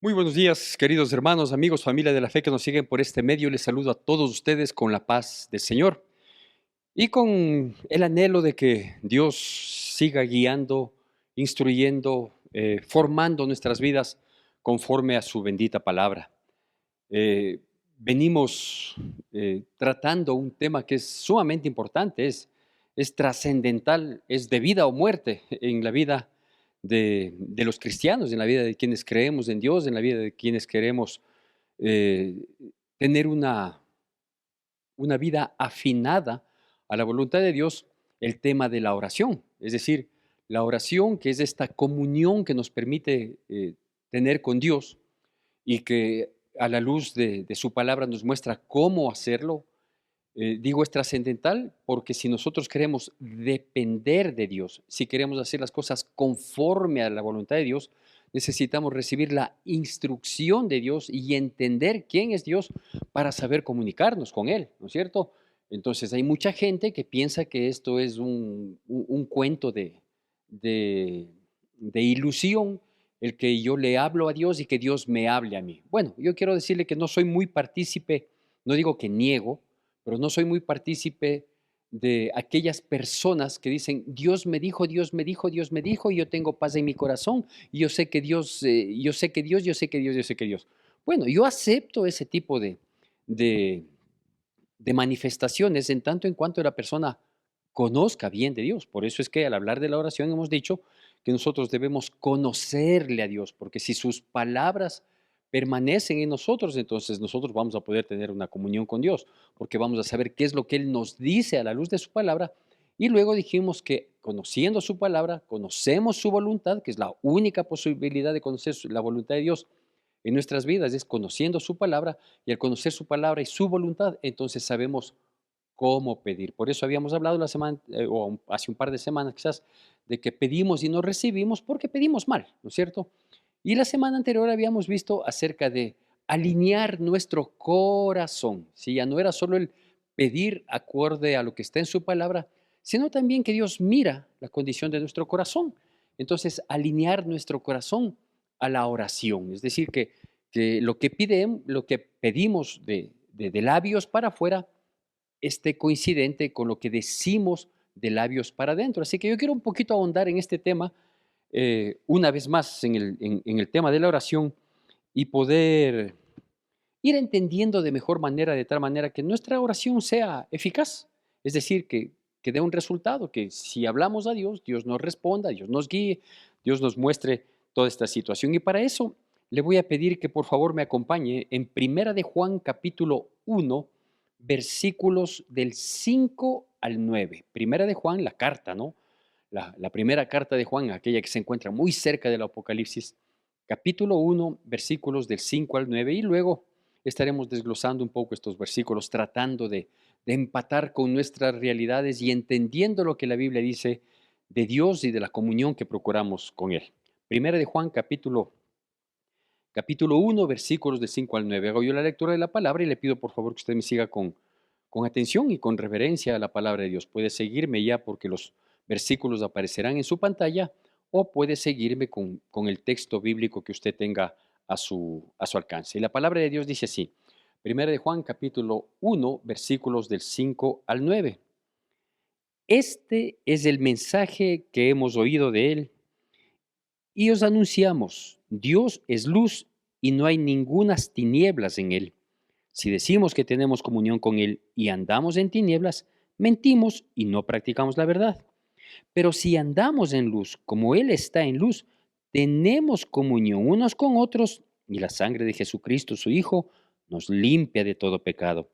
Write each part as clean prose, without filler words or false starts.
Muy buenos días, queridos hermanos, amigos, familia de la fe que nos siguen por este medio. Les saludo a todos ustedes con la paz del Señor y con el anhelo de que Dios siga guiando, instruyendo, formando nuestras vidas conforme a su bendita palabra. Eh, Venimos tratando un tema que es sumamente importante, es trascendental, es de vida o muerte en la vida de los cristianos, en la vida de quienes creemos en Dios, en la vida de quienes queremos eh, tener una vida afinada a la voluntad de Dios, el tema de la oración. Es decir, la oración, que es esta comunión que nos permite tener con Dios y que a la luz de su palabra nos muestra cómo hacerlo. Digo, es trascendental porque si nosotros queremos depender de Dios, si queremos hacer las cosas conforme a la voluntad de Dios, necesitamos recibir la instrucción de Dios y entender quién es Dios para saber comunicarnos con Él, ¿no es cierto? Entonces hay mucha gente que piensa que esto es un cuento de, de ilusión, el que yo le hablo a Dios y que Dios me hable a mí. Bueno, yo quiero decirle que no soy muy partícipe, no digo que niego, pero no soy muy partícipe de aquellas personas que dicen, Dios me dijo, Dios me dijo, Dios me dijo, y yo tengo paz en mi corazón, y yo sé que Dios, yo sé que Dios, yo sé que Dios, yo sé que Dios. Bueno, yo acepto ese tipo de, de manifestaciones en tanto en cuanto la persona conozca bien de Dios. Por eso es que al hablar de la oración hemos dicho que nosotros debemos conocerle a Dios, porque si sus palabras permanecen en nosotros, entonces nosotros vamos a poder tener una comunión con Dios, porque vamos a saber qué es lo que Él nos dice a la luz de su palabra. Y luego dijimos que conociendo su palabra, conocemos su voluntad, que es la única posibilidad de conocer la voluntad de Dios en nuestras vidas, es conociendo su palabra, y al conocer su palabra y su voluntad, entonces sabemos cómo pedir. Por eso habíamos hablado la semana, hace un par de semanas quizás, de que pedimos y no recibimos porque pedimos mal, ¿no es cierto? Y la semana anterior habíamos visto acerca de alinear nuestro corazón, ¿sí? Ya no era solo el pedir acorde a lo que está en su palabra, sino también que Dios mira la condición de nuestro corazón. Entonces, alinear nuestro corazón a la oración, es decir, que lo que pedimos de labios para afuera, esté coincidente con lo que decimos de labios para adentro. Así que yo quiero un poquito ahondar en este tema, una vez más en el tema de la oración y poder ir entendiendo de mejor manera, de tal manera que nuestra oración sea eficaz. Es decir, que dé un resultado, que si hablamos a Dios, Dios nos responda, Dios nos guíe, Dios nos muestre toda esta situación. Y para eso le voy a pedir que por favor me acompañe en Primera de Juan capítulo 1, versículos del 5 al 9. Primera de Juan, la carta, ¿no? La primera carta de Juan, aquella que se encuentra muy cerca del Apocalipsis, capítulo 1, versículos del 5 al 9, y luego estaremos desglosando un poco estos versículos, tratando de empatar con nuestras realidades y entendiendo lo que la Biblia dice de Dios y de la comunión que procuramos con Él. Primera de Juan, capítulo 1, versículos de 5 al 9. Hago yo la lectura de la palabra y le pido por favor que usted me siga con atención y con reverencia a la palabra de Dios. Puede seguirme ya porque los versículos aparecerán en su pantalla, o puede seguirme con el texto bíblico que usted tenga a su alcance. Y la palabra de Dios dice así, Primera de Juan capítulo 1, versículos del 5 al 9. Este es el mensaje que hemos oído de él y os anunciamos, Dios es luz y no hay ningunas tinieblas en él. Si decimos que tenemos comunión con Él y andamos en tinieblas, mentimos y no practicamos la verdad. Pero si andamos en luz, como Él está en luz, tenemos comunión unos con otros y la sangre de Jesucristo, su Hijo, nos limpia de todo pecado.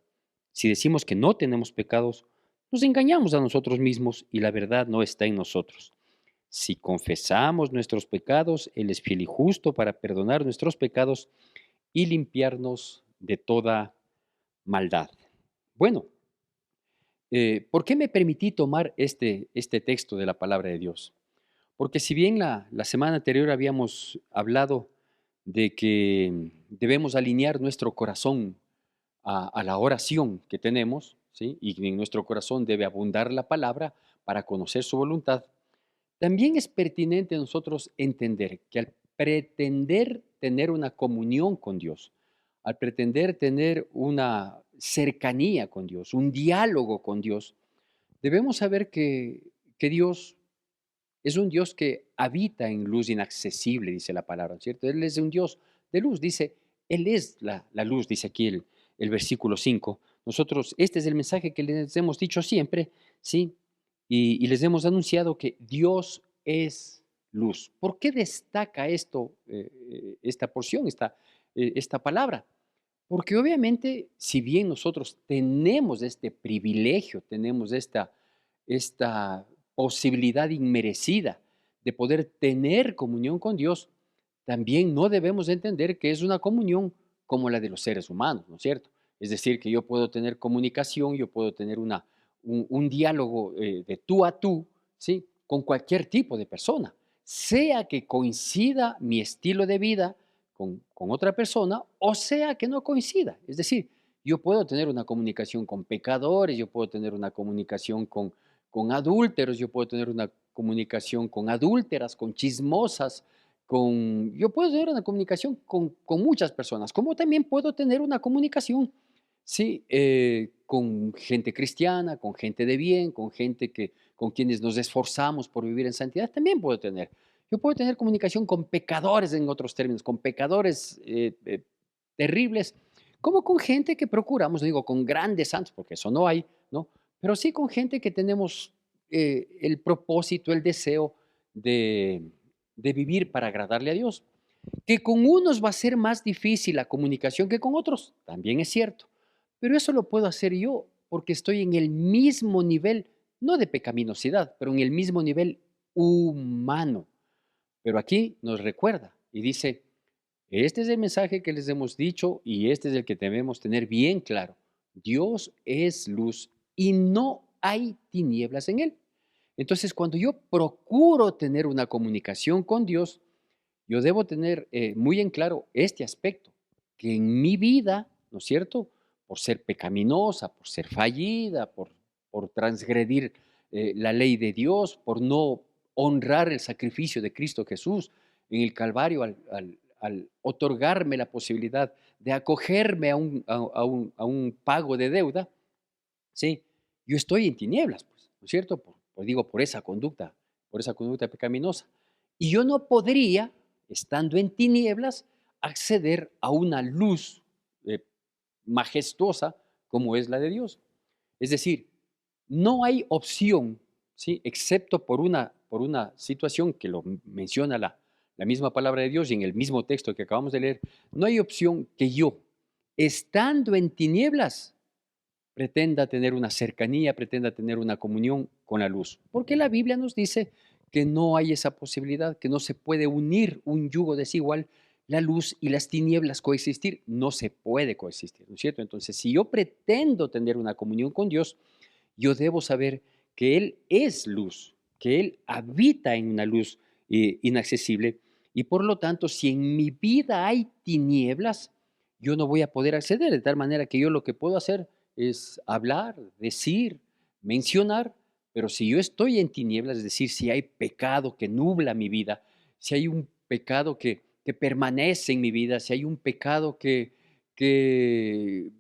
Si decimos que no tenemos pecados, nos engañamos a nosotros mismos y la verdad no está en nosotros. Si confesamos nuestros pecados, Él es fiel y justo para perdonar nuestros pecados y limpiarnos de toda maldad. Bueno, ¿por qué me permití tomar este texto de la palabra de Dios? Porque si bien la semana anterior habíamos hablado de que debemos alinear nuestro corazón a la oración que tenemos, ¿sí? Y en nuestro corazón debe abundar la palabra para conocer su voluntad, también es pertinente nosotros entender que al pretender tener una comunión con Dios, al pretender tener una cercanía con Dios, un diálogo con Dios, debemos saber que Dios es un Dios que habita en luz inaccesible, dice la palabra, ¿cierto? Él es un Dios de luz, dice, Él es la luz, dice aquí el versículo 5. Nosotros, este es el mensaje que les hemos dicho siempre, ¿sí? Y les hemos anunciado que Dios es luz. ¿Por qué destaca esto, esta porción, esta palabra? Porque obviamente, si bien nosotros tenemos este privilegio, tenemos esta posibilidad inmerecida de poder tener comunión con Dios, también no debemos entender que es una comunión como la de los seres humanos, ¿no es cierto? Es decir, que yo puedo tener comunicación, yo puedo tener un diálogo de tú a tú, ¿sí? Con cualquier tipo de persona, sea que coincida mi estilo de vida con otra persona o sea que no coincida. Es decir, yo puedo tener una comunicación con pecadores, yo puedo tener una comunicación con adúlteros, yo puedo tener una comunicación con adúlteras, con chismosas, yo puedo tener una comunicación con muchas personas, como también puedo tener una comunicación, sí, con gente cristiana, con gente de bien, con gente con quienes nos esforzamos por vivir en santidad, también puedo tener. Yo puedo tener comunicación con pecadores, en otros términos, con pecadores terribles, como con gente que procuramos, no digo con grandes santos, porque eso no hay, ¿no? Pero sí con gente que tenemos el propósito, el deseo de, de vivir para agradarle a Dios. Que con unos va a ser más difícil la comunicación que con otros, también es cierto. Pero eso lo puedo hacer yo porque estoy en el mismo nivel, no de pecaminosidad, pero en el mismo nivel humano. Pero aquí nos recuerda y dice, este es el mensaje que les hemos dicho y este es el que debemos tener bien claro. Dios es luz y no hay tinieblas en él. Entonces, cuando yo procuro tener una comunicación con Dios, yo debo tener muy en claro este aspecto, que en mi vida, ¿no es cierto? Por ser pecaminosa, por ser fallida, por transgredir la ley de Dios, por no honrar el sacrificio de Cristo Jesús en el Calvario al otorgarme la posibilidad de acogerme a un pago de deuda, ¿sí? Yo estoy en tinieblas, pues, ¿no es cierto? Digo, por esa conducta pecaminosa. Y yo no podría, estando en tinieblas, acceder a una luz eh, majestuosa como es la de Dios. Es decir, no hay opción, ¿sí? Excepto por una situación que lo menciona la misma palabra de Dios y en el mismo texto que acabamos de leer, no hay opción que yo, estando en tinieblas, pretenda tener una cercanía, pretenda tener una comunión con la luz. Porque la Biblia nos dice que no hay esa posibilidad, que no se puede unir un yugo desigual, la luz y las tinieblas coexistir, no se puede coexistir, ¿no es cierto? Entonces, si yo pretendo tener una comunión con Dios, yo debo saber que Él es luz, que Él habita en una luz inaccesible y por lo tanto, si en mi vida hay tinieblas, yo no voy a poder acceder, de tal manera que yo lo que puedo hacer es hablar, decir, mencionar, pero si yo estoy en tinieblas, es decir, si hay pecado que nubla mi vida, si hay un pecado que permanece en mi vida, si hay un pecado que, que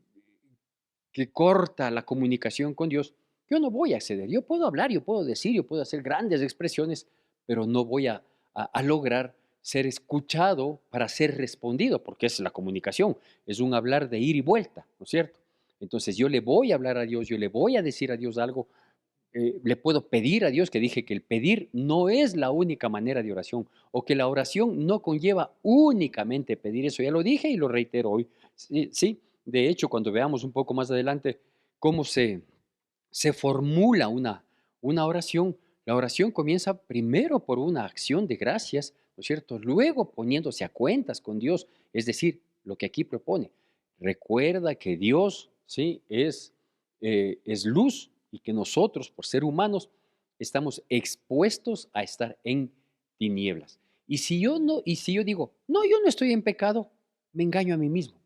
corta la comunicación con Dios, yo no voy a acceder. Yo puedo hablar, yo puedo decir, yo puedo hacer grandes expresiones, pero no voy a lograr ser escuchado para ser respondido, porque es la comunicación, es un hablar de ir y vuelta, ¿no es cierto? Entonces yo le voy a hablar a Dios, yo le voy a decir a Dios algo, le puedo pedir a Dios, que dije que el pedir no es la única manera de oración, o que la oración no conlleva únicamente pedir, eso ya lo dije y lo reitero hoy. Sí, sí, de hecho, cuando veamos un poco más adelante cómo se formula una oración, la oración comienza primero por una acción de gracias, ¿no es cierto? Luego poniéndose a cuentas con Dios, es decir, lo que aquí propone. Recuerda que Dios, ¿sí? Es luz y que nosotros, por ser humanos, estamos expuestos a estar en tinieblas. Y si yo digo, no, yo no estoy en pecado, me engaño a mí mismo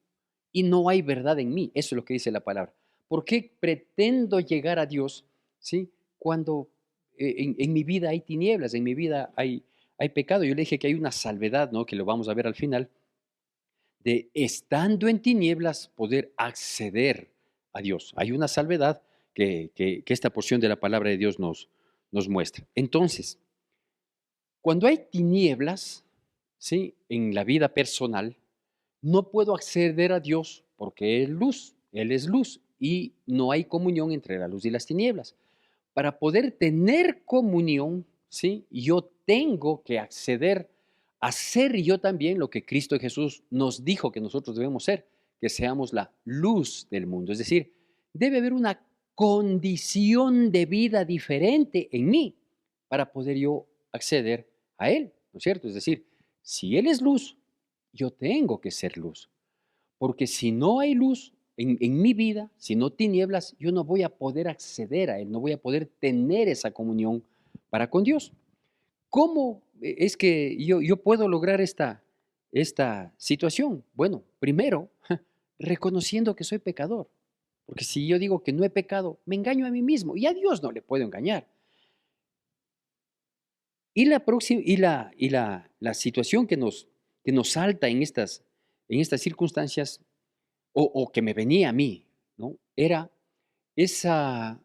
y no hay verdad en mí. Eso es lo que dice la palabra. ¿Por qué pretendo llegar a Dios, ¿sí? Cuando en mi vida hay tinieblas, en mi vida hay pecado? Yo le dije que hay una salvedad, ¿no? Que lo vamos a ver al final, de estando en tinieblas poder acceder a Dios. Hay una salvedad que esta porción de la palabra de Dios nos muestra. Entonces, cuando hay tinieblas, ¿sí? En la vida personal, no puedo acceder a Dios porque es luz, Él es luz y no hay comunión entre la luz y las tinieblas. Para poder tener comunión, ¿sí? Yo tengo que acceder a ser yo también lo que Cristo Jesús nos dijo que nosotros debemos ser, que seamos la luz del mundo. Es decir, debe haber una condición de vida diferente en mí para poder yo acceder a Él, ¿no es cierto? Es decir, si Él es luz, yo tengo que ser luz, porque si no hay luz en mi vida, si no tinieblas, yo no voy a poder acceder a Él, no voy a poder tener esa comunión para con Dios. ¿Cómo es que yo puedo lograr esta situación? Bueno, primero, reconociendo que soy pecador, porque si yo digo que no he pecado, me engaño a mí mismo y a Dios no le puedo engañar. Y la próxima, la situación que nos salta en estas circunstancias, o que me venía a mí, ¿no? Era esa,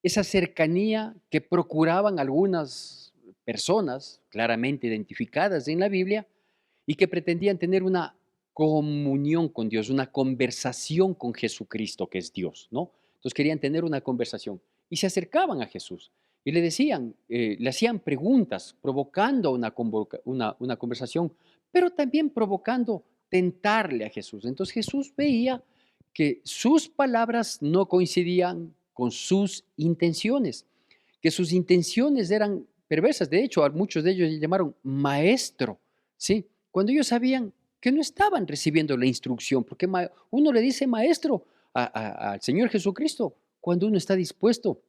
esa cercanía que procuraban algunas personas claramente identificadas en la Biblia y que pretendían tener una comunión con Dios, una conversación con Jesucristo, que es Dios, ¿no? Entonces querían tener una conversación y se acercaban a Jesús y le decían, le hacían preguntas, provocando una conversación, pero también provocando tentarle a Jesús. Entonces Jesús veía que sus palabras no coincidían con sus intenciones, que sus intenciones eran perversas. De hecho, a muchos de ellos le llamaron maestro, ¿sí? Cuando ellos sabían que no estaban recibiendo la instrucción, porque uno le dice maestro al Señor Jesucristo cuando uno está dispuesto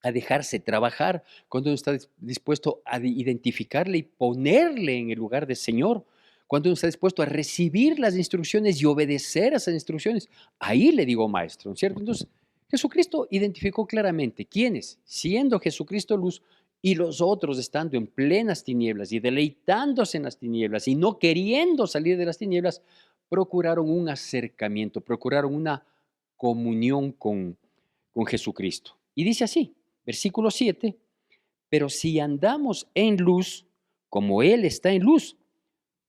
a dejarse trabajar, cuando uno está dispuesto a identificarle y ponerle en el lugar de Señor, cuando uno está dispuesto a recibir las instrucciones y obedecer a esas instrucciones, ahí le digo maestro, ¿no es cierto? Entonces, Jesucristo identificó claramente quiénes, siendo Jesucristo luz, y los otros estando en plenas tinieblas y deleitándose en las tinieblas y no queriendo salir de las tinieblas, procuraron un acercamiento, procuraron una comunión con Jesucristo. Y dice así, versículo 7, pero si andamos en luz, como Él está en luz,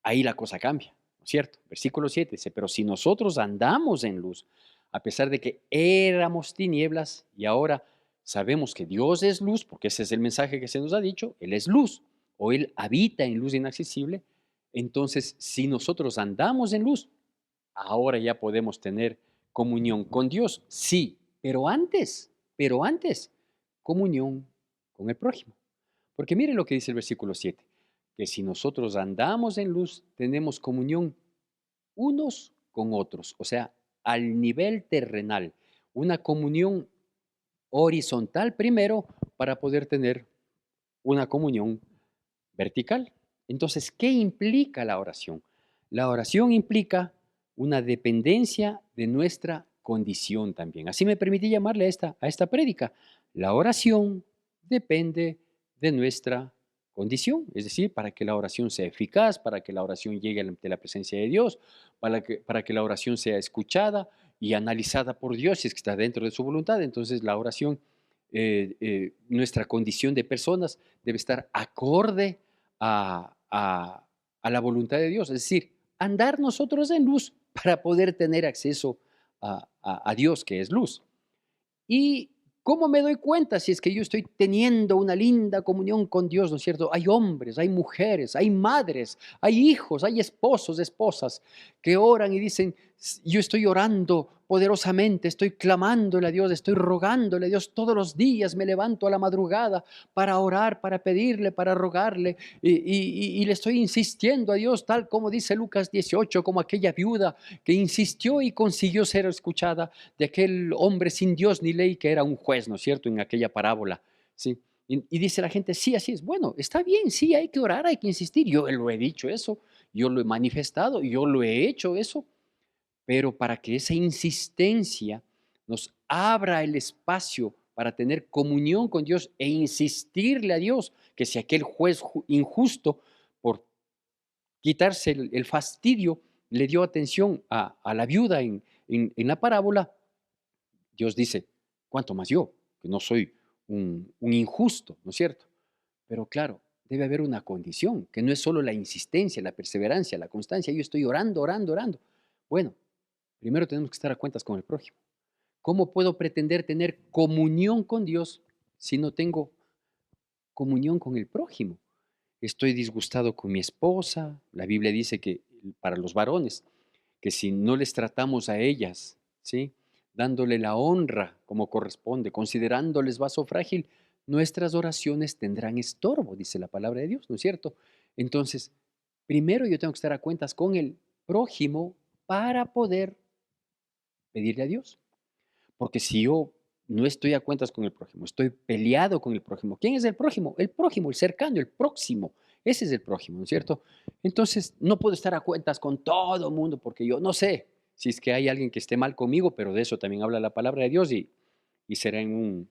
ahí la cosa cambia, ¿no es cierto? Versículo 7 dice, pero si nosotros andamos en luz, a pesar de que éramos tinieblas y ahora sabemos que Dios es luz, porque ese es el mensaje que se nos ha dicho, Él es luz, o Él habita en luz inaccesible, entonces si nosotros andamos en luz, ahora ya podemos tener comunión con Dios, sí, pero antes, comunión con el prójimo. Porque mire lo que dice el versículo 7, que si nosotros andamos en luz, tenemos comunión unos con otros, o sea, al nivel terrenal, una comunión horizontal primero para poder tener una comunión vertical. Entonces, ¿qué implica la oración? La oración implica una dependencia de nuestra condición también. Así me permití llamarle a esta prédica. La oración depende de nuestra condición, es decir, para que la oración sea eficaz, para que la oración llegue ante la presencia de Dios, para que la oración sea escuchada y analizada por Dios, si es que está dentro de su voluntad. Entonces, la oración, nuestra condición de personas debe estar acorde a la voluntad de Dios, es decir, andar nosotros en luz para poder tener acceso a Dios, que es luz. ¿Y cómo me doy cuenta si es que yo estoy teniendo una linda comunión con Dios, ¿no es cierto? Hay hombres, hay mujeres, hay madres, hay hijos, hay esposos, esposas que oran y dicen, yo estoy orando poderosamente, estoy clamándole a Dios, estoy rogándole a Dios todos los días, me levanto a la madrugada para orar, para pedirle, para rogarle y le estoy insistiendo a Dios, tal como dice Lucas 18, como aquella viuda que insistió y consiguió ser escuchada de aquel hombre sin Dios ni ley que era un juez, ¿no es cierto?, en aquella parábola, ¿sí? Y dice la gente, sí, así es. Bueno, está bien, sí, hay que orar, hay que insistir. Yo lo he dicho eso, yo lo he manifestado, yo lo he hecho eso, pero para que esa insistencia nos abra el espacio para tener comunión con Dios e insistirle a Dios que si aquel juez injusto, por quitarse el fastidio, le dio atención a la viuda en la parábola, Dios dice, ¿cuánto más yo? Que no soy un injusto, ¿no es cierto? Pero claro, debe haber una condición, que no es solo la insistencia, la perseverancia, la constancia. Yo estoy orando, orando, orando. Bueno, primero tenemos que estar a cuentas con el prójimo. ¿Cómo puedo pretender tener comunión con Dios si no tengo comunión con el prójimo? Estoy disgustado con mi esposa. La Biblia dice que para los varones, que si no les tratamos a ellas, ¿sí? Dándole la honra como corresponde, considerándoles vaso frágil, nuestras oraciones tendrán estorbo, dice la palabra de Dios, ¿no es cierto? Entonces, primero yo tengo que estar a cuentas con el prójimo para poder pedirle a Dios. Porque si yo no estoy a cuentas con el prójimo, estoy peleado con el prójimo. ¿Quién es el prójimo? El prójimo, el cercano, el próximo. Ese es el prójimo, ¿no es cierto? Entonces, no puedo estar a cuentas con todo el mundo porque yo no sé si es que hay alguien que esté mal conmigo, pero de eso también habla la palabra de Dios y será en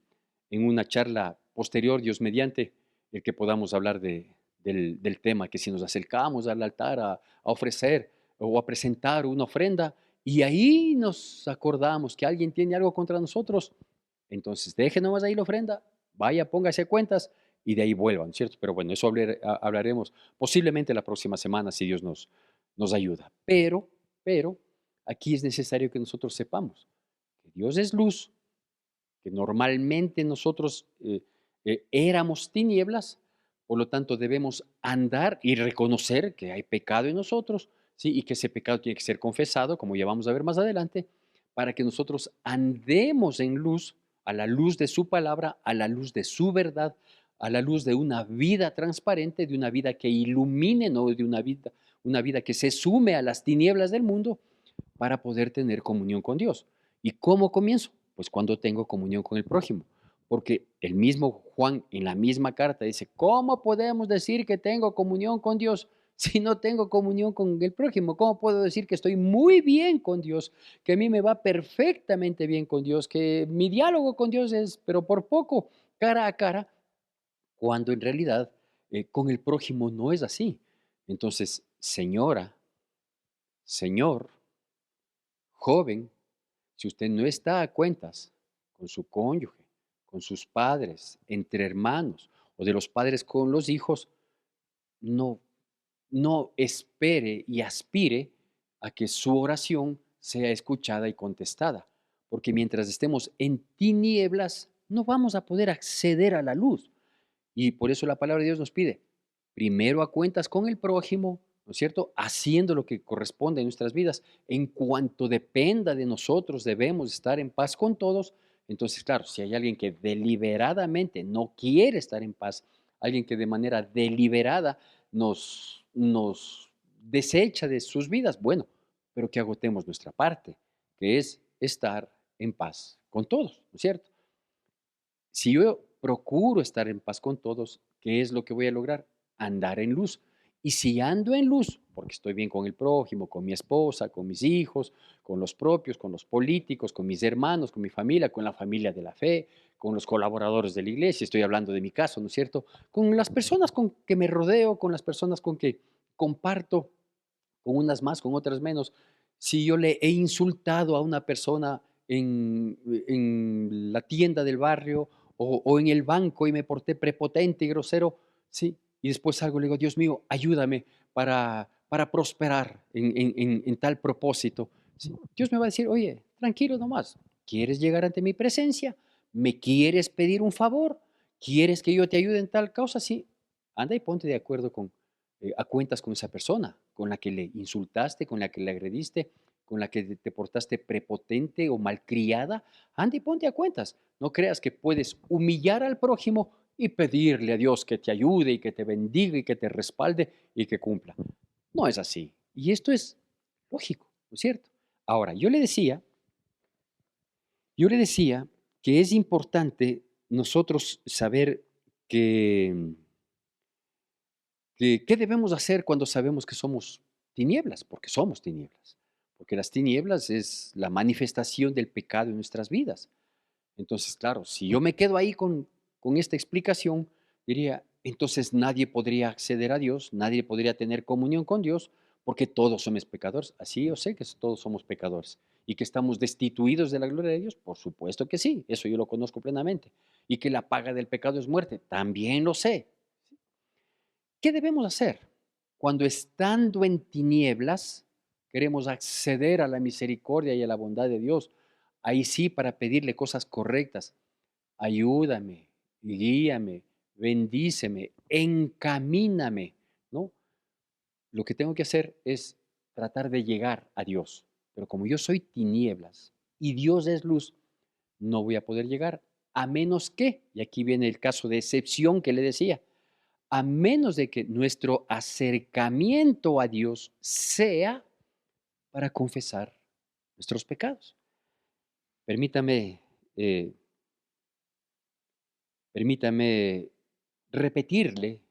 una charla posterior, Dios mediante, el que podamos hablar del tema, que si nos acercamos al altar a ofrecer o a presentar una ofrenda, y ahí nos acordamos que alguien tiene algo contra nosotros, entonces deje nomás ahí la ofrenda, vaya, póngase cuentas y de ahí vuelvan, ¿cierto? Pero bueno, eso hablaremos posiblemente la próxima semana si Dios nos ayuda. Pero, aquí es necesario que nosotros sepamos que Dios es luz, que normalmente nosotros éramos tinieblas, por lo tanto debemos andar y reconocer que hay pecado en nosotros, ¿sí? Y que ese pecado tiene que ser confesado, como ya vamos a ver más adelante, para que nosotros andemos en luz, a la luz de su palabra, a la luz de su verdad, a la luz de una vida transparente, de una vida que ilumine, no de una vida que se sume a las tinieblas del mundo para poder tener comunión con Dios. ¿Y cómo comienzo? Pues cuando tengo comunión con el prójimo. Porque el mismo Juan en la misma carta dice, ¿cómo podemos decir que tengo comunión con Dios si no tengo comunión con el prójimo? ¿Cómo puedo decir que estoy muy bien con Dios, que a mí me va perfectamente bien con Dios, que mi diálogo con Dios es, pero por poco, cara a cara, cuando en realidad con el prójimo no es así? Entonces, señora, señor, joven, si usted no está a cuentas con su cónyuge, con sus padres, entre hermanos o de los padres con los hijos, no, no espere y aspire a que su oración sea escuchada y contestada, porque mientras estemos en tinieblas, no vamos a poder acceder a la luz. Y por eso la palabra de Dios nos pide, primero a cuentas con el prójimo, ¿no es cierto? Haciendo lo que corresponde en nuestras vidas. En cuanto dependa de nosotros, debemos estar en paz con todos. Entonces, claro, si hay alguien que deliberadamente no quiere estar en paz, alguien que de manera deliberada nos desecha de sus vidas, bueno, pero que agotemos nuestra parte, que es estar en paz con todos, ¿no es cierto? Si yo procuro estar en paz con todos, ¿qué es lo que voy a lograr? Andar en luz. Y si ando en luz, porque estoy bien con el prójimo, con mi esposa, con mis hijos, con los propios, con los políticos, con mis hermanos, con mi familia, con la familia de la fe, con los colaboradores de la iglesia, estoy hablando de mi caso, ¿no es cierto? Con las personas con que me rodeo, con las personas con que comparto, con unas más, con otras menos. Si yo le he insultado a una persona en la tienda del barrio o en el banco y me porté prepotente y grosero, sí, y después salgo y le digo, Dios mío, ayúdame para prosperar en tal propósito. Sí, Dios me va a decir, oye, tranquilo nomás, ¿quieres llegar ante mi presencia? ¿Me quieres pedir un favor? ¿Quieres que yo te ayude en tal causa? Sí, anda y ponte de acuerdo a cuentas con esa persona, con la que le insultaste, con la que le agrediste, con la que te portaste prepotente o malcriada. Anda y ponte a cuentas. No creas que puedes humillar al prójimo y pedirle a Dios que te ayude y que te bendiga y que te respalde y que cumpla. No es así. Y esto es lógico, ¿no es cierto? Ahora, yo le decía que es importante nosotros saber que ¿qué debemos hacer cuando sabemos que somos tinieblas? Porque somos tinieblas. Porque las tinieblas es la manifestación del pecado en nuestras vidas. Entonces, claro, si yo me quedo ahí con esta explicación, diría, entonces nadie podría acceder a Dios, nadie podría tener comunión con Dios, porque todos somos pecadores. Así yo sé que todos somos pecadores. ¿Y que estamos destituidos de la gloria de Dios? Por supuesto que sí, eso yo lo conozco plenamente. ¿Y que la paga del pecado es muerte? También lo sé. ¿Qué debemos hacer cuando estando en tinieblas queremos acceder a la misericordia y a la bondad de Dios? Ahí sí, para pedirle cosas correctas. Ayúdame, guíame, bendíceme, encamíname, ¿no? Lo que tengo que hacer es tratar de llegar a Dios. Pero como yo soy tinieblas y Dios es luz, no voy a poder llegar a menos que, y aquí viene el caso de excepción que le decía, a menos de que nuestro acercamiento a Dios sea para confesar nuestros pecados. Permítame, eh, permítame repetirle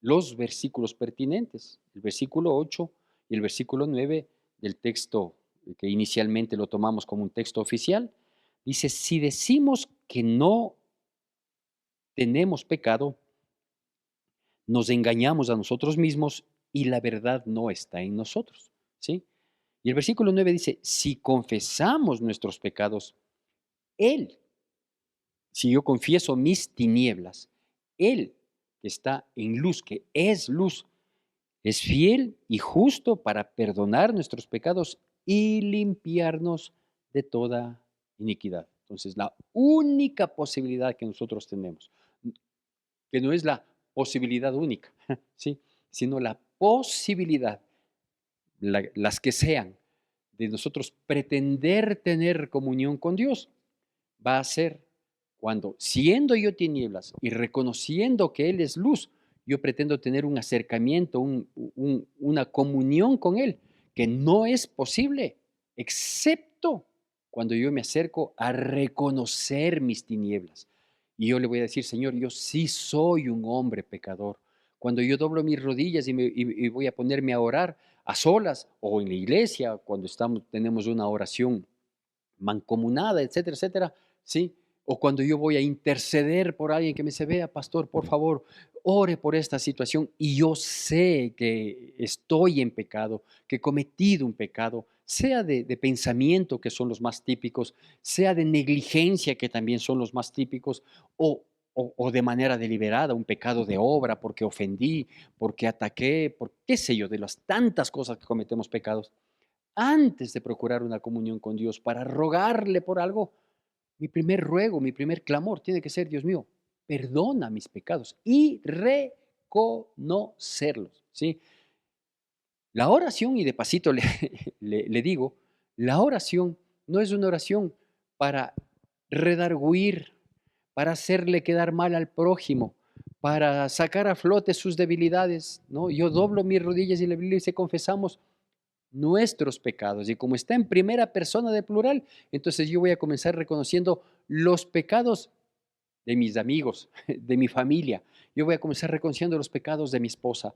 los versículos pertinentes, el versículo 8 y el versículo 9 del texto que inicialmente lo tomamos como un texto oficial. Dice, si decimos que no tenemos pecado, nos engañamos a nosotros mismos y la verdad no está en nosotros, ¿sí? Y el versículo 9 dice, si confesamos nuestros pecados, Él, si yo confieso mis tinieblas, Él que está en luz, que es luz, es fiel y justo para perdonar nuestros pecados y limpiarnos de toda iniquidad. Entonces, la única posibilidad que nosotros tenemos, que no es la posibilidad única, ¿sí? Sino la posibilidad, las que sean, de nosotros pretender tener comunión con Dios, va a ser cuando, siendo yo tinieblas y reconociendo que Él es luz, yo pretendo tener un acercamiento, una comunión con Él, que no es posible, excepto cuando yo me acerco a reconocer mis tinieblas. Y yo le voy a decir, Señor, yo sí soy un hombre pecador. Cuando yo doblo mis rodillas y voy a ponerme a orar a solas o en la iglesia, cuando tenemos una oración mancomunada, etcétera, etcétera, ¿sí? O cuando yo voy a interceder por alguien que me dice, vea, pastor, por favor, ore por esta situación y yo sé que estoy en pecado, que he cometido un pecado, sea de pensamiento, que son los más típicos, sea de negligencia, que también son los más típicos, o de manera deliberada, un pecado de obra, porque ofendí, porque ataqué, por qué sé yo, de las tantas cosas que cometemos pecados antes de procurar una comunión con Dios para rogarle por algo, mi primer ruego, mi primer clamor tiene que ser, Dios mío, perdona mis pecados y reconocerlos, ¿sí? La oración, y de pasito le digo, la oración no es una oración para redarguir, para hacerle quedar mal al prójimo, para sacar a flote sus debilidades, ¿no? Yo doblo mis rodillas y le dice, confesamos nuestros pecados. Y como está en primera persona de plural, entonces yo voy a comenzar reconociendo los pecados de mis amigos, de mi familia. Yo voy a comenzar reconociendo los pecados de mi esposa.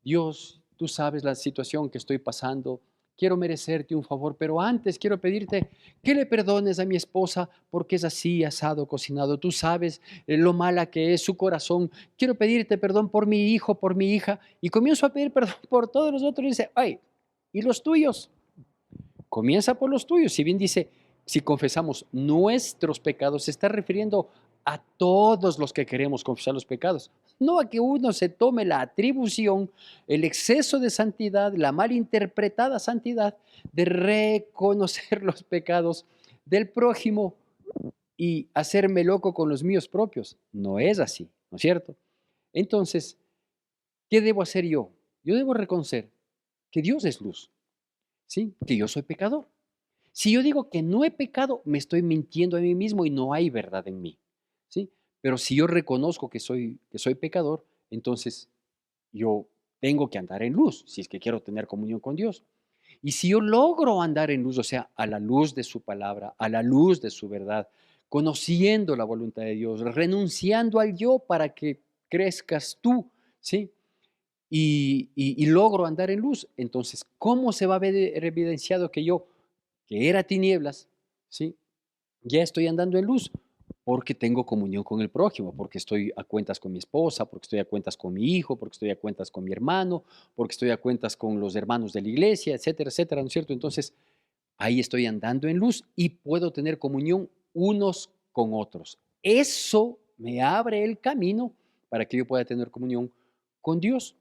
Dios, tú sabes la situación que estoy pasando. Quiero merecerte un favor, pero antes quiero pedirte que le perdones a mi esposa porque es así, asado, cocinado. Tú sabes lo mala que es su corazón. Quiero pedirte perdón por mi hijo, por mi hija. Y comienzo a pedir perdón por todos los otros. Y dice, ay, ¿y los tuyos? Comienza por los tuyos. Si bien dice, si confesamos nuestros pecados, se está refiriendo a todos los que queremos confesar los pecados. No a que uno se tome la atribución, el exceso de santidad, la malinterpretada santidad de reconocer los pecados del prójimo y hacerme loco con los míos propios. No es así, ¿no es cierto? Entonces, ¿qué debo hacer yo? Yo debo reconocer que Dios es luz, ¿sí? Que yo soy pecador. Si yo digo que no he pecado, me estoy mintiendo a mí mismo y no hay verdad en mí, ¿sí? Pero si yo reconozco que soy pecador, entonces yo tengo que andar en luz, si es que quiero tener comunión con Dios. Y si yo logro andar en luz, o sea, a la luz de su palabra, a la luz de su verdad, conociendo la voluntad de Dios, renunciando al yo para que crezcas tú, ¿sí? Y logro andar en luz, entonces, ¿cómo se va a ver evidenciado que yo, que era tinieblas, ¿sí? Ya estoy andando en luz? porque tengo comunión con el prójimo, porque estoy a cuentas con mi esposa, porque estoy a cuentas con mi hijo, porque estoy a cuentas con mi hermano, porque estoy a cuentas con los hermanos de la iglesia, etcétera, etcétera, ¿no es cierto? Entonces, ahí estoy andando en luz y puedo tener comunión unos con otros. Eso me abre el camino para que yo pueda tener comunión con Dios.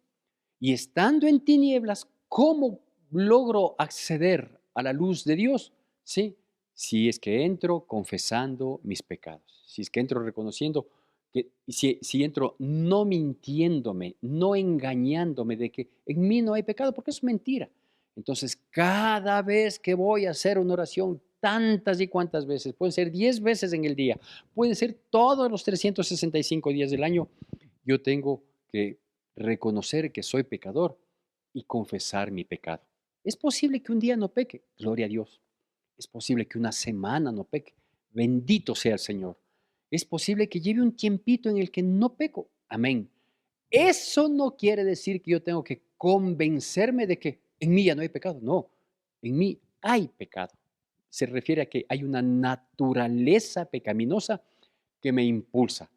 Y estando en tinieblas, ¿cómo logro acceder a la luz de Dios? Sí, si es que entro confesando mis pecados, si es que entro reconociendo que, si entro no mintiéndome, no engañándome de que en mí no hay pecado, porque es mentira. Entonces, cada vez que voy a hacer una oración, tantas y cuantas veces, pueden ser 10 veces en el día, pueden ser todos los 365 días del año, yo tengo que reconocer que soy pecador y confesar mi pecado. Es posible que un día no peque, gloria a Dios. Es posible que una semana no peque, bendito sea el Señor. Es posible que lleve un tiempito en el que no peco, amén. Eso no quiere decir que yo tengo que convencerme de que en mí ya no hay pecado, no, en mí hay pecado. Se refiere a que hay una naturaleza pecaminosa que me impulsa.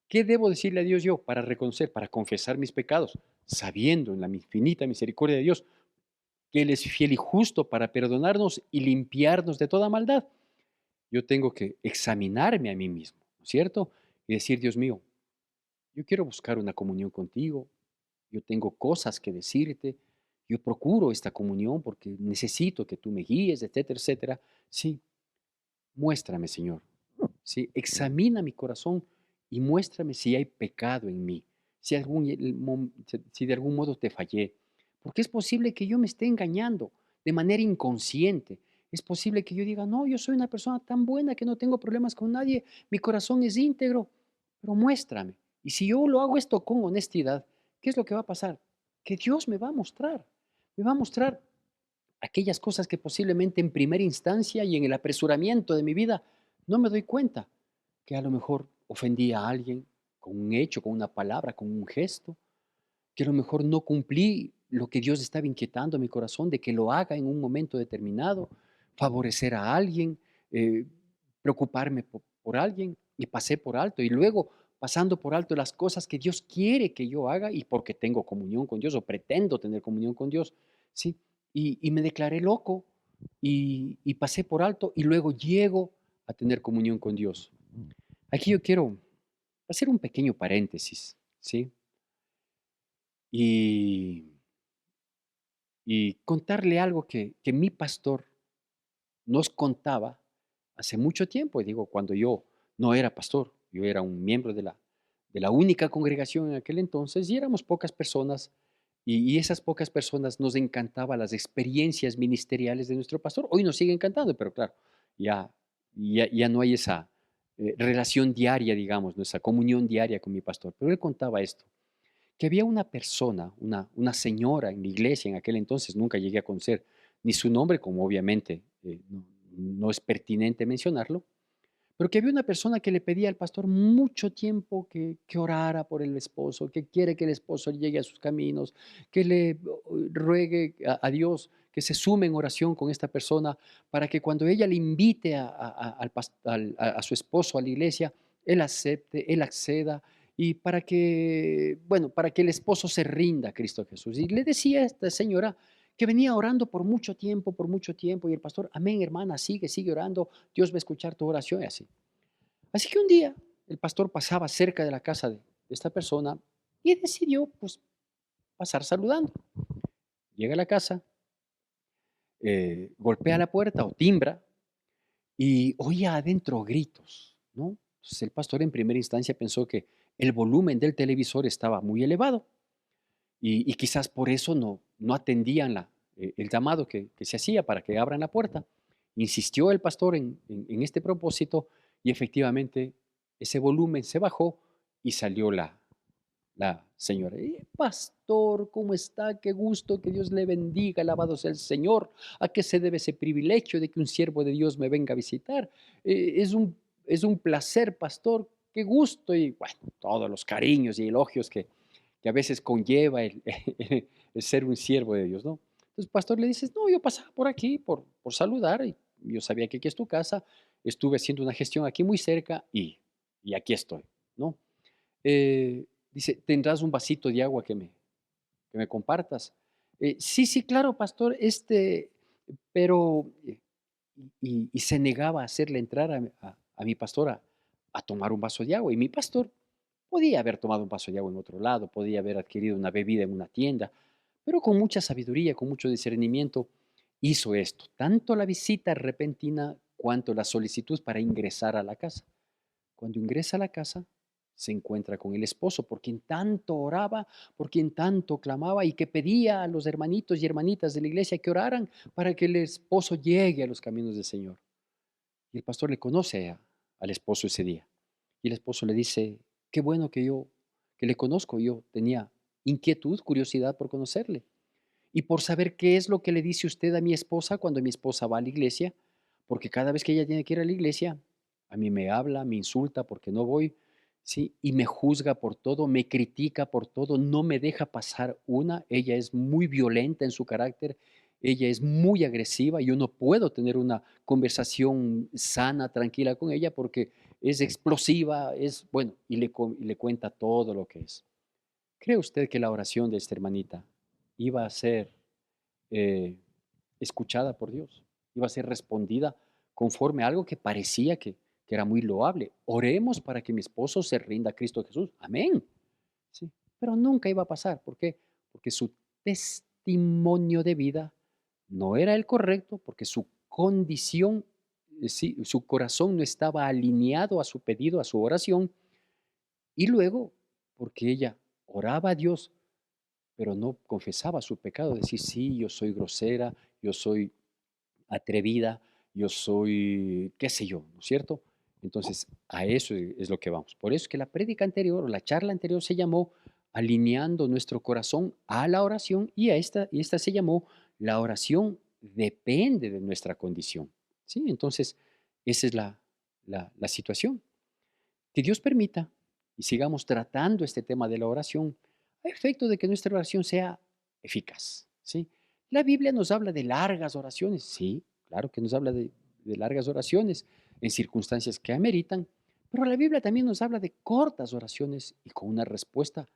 ¿Qué debo decirle a Dios yo para reconocer, para confesar mis pecados, sabiendo en la infinita misericordia de Dios que Él es fiel y justo para perdonarnos y limpiarnos de toda maldad? Yo tengo que examinarme a mí mismo, ¿no es cierto? Y decir, Dios mío, yo quiero buscar una comunión contigo, yo tengo cosas que decirte, yo procuro esta comunión porque necesito que tú me guíes, etcétera, etcétera. Sí, muéstrame, Señor. Sí, examina mi corazón y muéstrame si hay pecado en mí, si de algún modo te fallé. Porque es posible que yo me esté engañando de manera inconsciente. Es posible que yo diga, no, yo soy una persona tan buena que no tengo problemas con nadie, mi corazón es íntegro, pero muéstrame. Y si yo lo hago esto con honestidad, ¿qué es lo que va a pasar? Que Dios me va a mostrar aquellas cosas que posiblemente en primera instancia y en el apresuramiento de mi vida no me doy cuenta, que a lo mejor ofendí a alguien con un hecho, con una palabra, con un gesto, que a lo mejor no cumplí lo que Dios estaba inquietando en mi corazón de que lo haga en un momento determinado, favorecer a alguien, eh, preocuparme por alguien y pasé por alto y luego pasando por alto las cosas que Dios quiere que yo haga y porque tengo comunión con Dios o pretendo tener comunión con Dios, ¿sí? Y me declaré loco y pasé por alto y luego llego a tener comunión con Dios. Aquí yo quiero hacer un pequeño paréntesis, ¿sí? Y, y contarle algo que mi pastor nos contaba hace mucho tiempo, y digo, cuando yo no era pastor, yo era un miembro de la única congregación en aquel entonces y éramos pocas personas y esas pocas personas nos encantaban las experiencias ministeriales de nuestro pastor. Hoy nos sigue encantando, pero claro, ya no hay esa relación diaria, digamos, ¿no? Esa comunión diaria con mi pastor. Pero él contaba esto, que había una persona, una señora en la iglesia en aquel entonces, nunca llegué a conocer ni su nombre, como obviamente no es pertinente mencionarlo, pero que había una persona que le pedía al pastor mucho tiempo que orara por el esposo, que quiere que el esposo llegue a sus caminos, que le ruegue a Dios que se sume en oración con esta persona para que cuando ella le invite a su esposo a la iglesia, él acepte, él acceda y para que, bueno, para que el esposo se rinda a Cristo Jesús. Y le decía a esta señora que venía orando por mucho tiempo, y el pastor, amén, hermana, sigue orando, Dios va a escuchar tu oración y así. Así que un día el pastor pasaba cerca de la casa de esta persona y decidió pues pasar saludando. Llega a la casa, golpea la puerta o timbra y oía adentro gritos, ¿no? Entonces el pastor en primera instancia pensó que el volumen del televisor estaba muy elevado y quizás por eso no atendían el llamado que se hacía para que abran la puerta. Insistió el pastor en este propósito y efectivamente ese volumen se bajó y salió la señora. Pastor, ¿cómo está? Qué gusto, que Dios le bendiga, alabado sea el Señor. ¿A qué se debe ese privilegio de que un siervo de Dios me venga a visitar? Es un placer, pastor, qué gusto. Y bueno, todos los cariños y elogios que a veces conlleva el ser un siervo de Dios, ¿no? Entonces, pastor le dices, no, yo pasaba por aquí por saludar y yo sabía que aquí es tu casa, estuve haciendo una gestión aquí muy cerca y y aquí estoy, ¿no? Dice, ¿tendrás un vasito de agua que me compartas? Sí, sí, claro, pastor, pero, y se negaba a hacerle entrar a mi pastora a tomar un vaso de agua. Y mi pastor podía haber tomado un vaso de agua en otro lado, podía haber adquirido una bebida en una tienda, pero con mucha sabiduría, con mucho discernimiento, hizo esto, tanto la visita repentina cuanto la solicitud para ingresar a la casa. Cuando ingresa a la casa, se encuentra con el esposo, por quien tanto oraba, por quien tanto clamaba y que pedía a los hermanitos y hermanitas de la iglesia que oraran para que el esposo llegue a los caminos del Señor. Y el pastor le conoce al esposo ese día. Y el esposo le dice, qué bueno que le conozco, yo tenía inquietud, curiosidad por conocerle y por saber qué es lo que le dice usted a mi esposa cuando mi esposa va a la iglesia, porque cada vez que ella tiene que ir a la iglesia, a mí me habla, me insulta porque no voy, ¿sí? Y me juzga por todo, me critica por todo, no me deja pasar una. Ella es muy violenta en su carácter, ella es muy agresiva, yo no puedo tener una conversación sana, tranquila con ella porque es explosiva, bueno, y le cuenta todo lo que es. ¿Cree usted que la oración de esta hermanita iba a ser eh, escuchada por Dios? ¿Iba a ser respondida conforme a algo que parecía que era muy loable? Oremos para que mi esposo se rinda a Cristo Jesús. Amén. Sí, pero nunca iba a pasar. ¿Por qué? Porque su testimonio de vida no era el correcto, porque su condición, sí, su corazón no estaba alineado a su pedido, a su oración, y luego, porque ella oraba a Dios, pero no confesaba su pecado, decir, sí, yo soy grosera, yo soy atrevida, yo soy, qué sé yo, ¿no es cierto? Entonces, a eso es lo que vamos. Por eso es que la prédica anterior o la charla anterior se llamó alineando nuestro corazón a la oración y esta se llamó la oración depende de nuestra condición. ¿Sí? Entonces, esa es la situación. Que Dios permita y sigamos tratando este tema de la oración a efecto de que nuestra oración sea eficaz. ¿Sí? La Biblia nos habla de largas oraciones, sí, claro que nos habla de largas oraciones en circunstancias que ameritan, pero la Biblia también nos habla de cortas oraciones y con una respuesta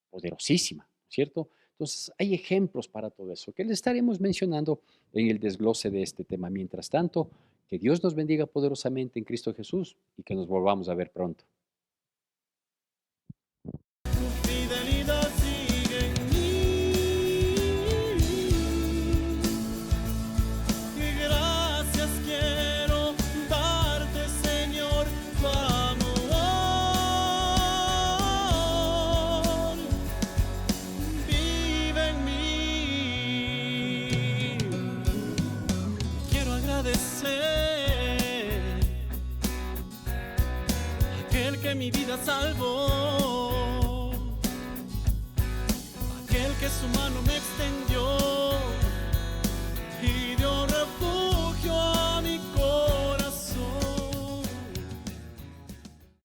poderosísima, ¿cierto? Entonces, hay ejemplos para todo eso que les estaremos mencionando en el desglose de este tema. Mientras tanto, que Dios nos bendiga poderosamente en Cristo Jesús y que nos volvamos a ver pronto. Fidelidad sigue en mí. Y gracias quiero darte, Señor, tu amor. Vive en mí. Quiero agradecer a aquel que mi vida salvó, aquel que su mano me extendió